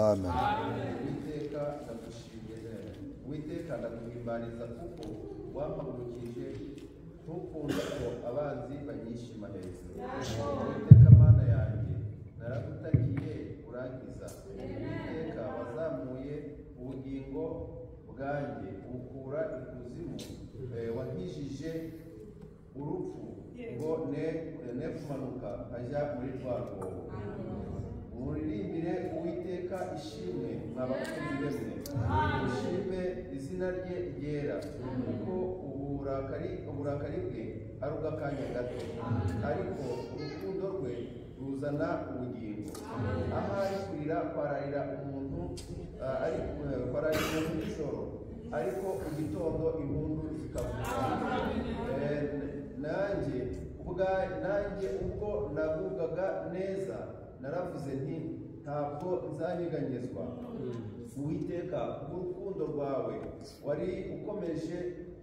amen. Uwiteka ndagushimiye, Uwiteka ndaguhimbariza kuko wampagurukije ntukunde ko abanzi banyishima hejuru. Uwiteka Mana yanjye naragutakiye urangiza. Uwiteka wazamuye ubugingo bwanjye ubukura ikuzimu, wankijije urupfu ngo ne kumanuka nkajya muri rwa rwobo. Muririmbire Uwiteka ishimwe mwabakunzi bemwe, mushime izina rye ryera, kuko uburakari bwe ari ubw'akanya gato, ariko urukundo rwe ruzana ubugingo. Ahari kurira kwararira umuntu kwararira nijoro, ariko mu gitondo impundu zikavuga. Nanjye ubwo nagubwaga neza naravuze nti ntabwo nzanyeganyezwa. Uwiteka kubw'urukundo rwawe wari ukomeje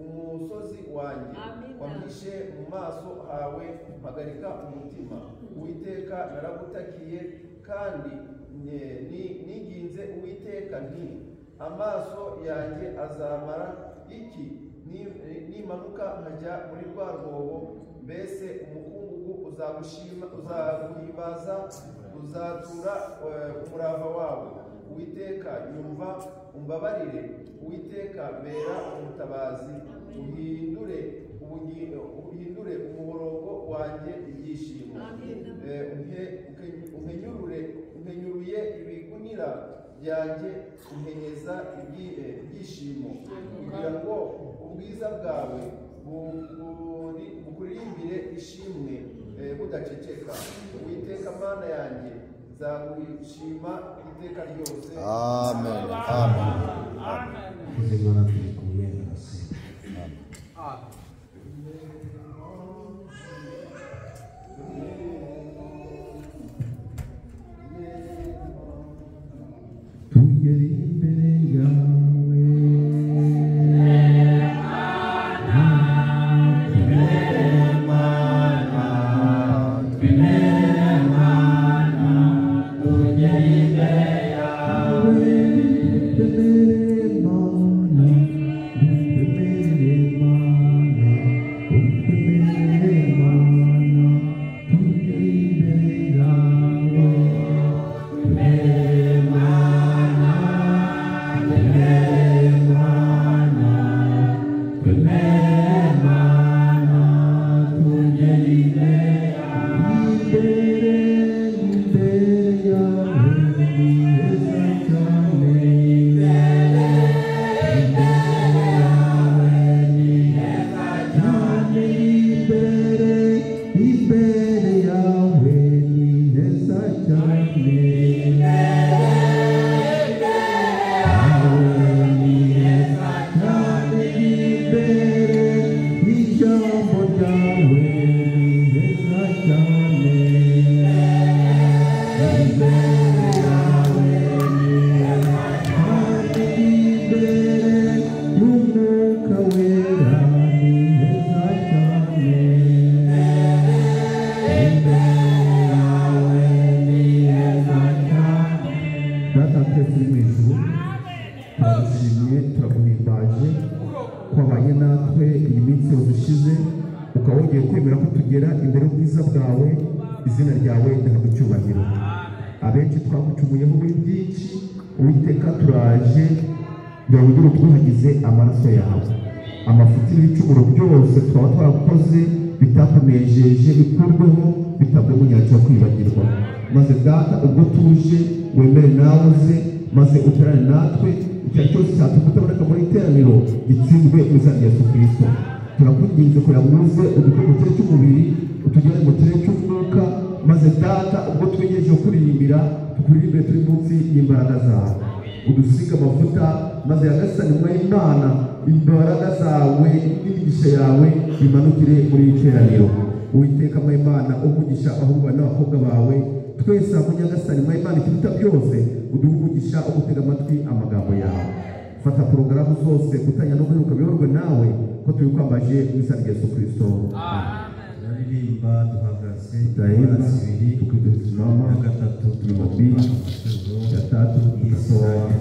umusozi wanjye, wampishe mu maso hawe mpagarika umutima. Uwiteka naragutakiye kandi niginze Uwiteka nti amaso yanjye azamara iki nimanuka nkajya muri rwa rwobo? Mbese umukungugu uzaguhimbaza, uzatura umurava wawe. Uwiteka yumva umbabarire, Uwiteka mbera umutabazi, uhindure umuborogo wanjye ibyishimo. Unkenyuruye ibigunira byanjye, unkenyeza ibyishimo, kugira ngo ubwiza bwawe bukuririmbire ishimwe budaceceka. Uwiteka Mana yanjye nzagushima iteka ryose. Amen. Amen. Tugere imbere yawe, izina ryawe ndahabwa icyubahiro. Abenshi twagucumuyeho muri byinshi, Uwiteka turaje ngo ugire utwuhagize amaraso yawe. Amafuti n'ibicumuro byose twaba twakoze bitakunejeje bikurweho, bitabwe mu nyanja yo kwibagirwa. Maze Data ubwo tuje wemere nawe uze, maze uterane natwe, icyari cyose cyatukutaboneka muri iteraniro gitsindwe mu izina rya Yesu Kristo. Turakwinginze kugira ngo uze udukore mu kirere cy'umubiri, utugere mu kirere cy'umwuka, maze Data ubwo twegereje kuririmbira tukuririmbire turi munsi y'imbaraga zawe. Udusige amavuta, maze Nyagasani Imana imbaraga zawe n'imigisha yawe bimanukire muri iteraniro. Uwiteka Imana umugisha ahubwo n'abakobwa bawe twese hamwe. Nyagasani Imana ikiruta byose uduhe umugisha wo gutega amatwi amagambo yawe. Fata porogaramu zose gutanya no guheruka biyorwe nawe ko tubikwambaje mu izina rya Yesu Kristo. Amen. turaririmba duhagaze daima ibiri tukisimama gatatu Jumapili ya tatu tutasoma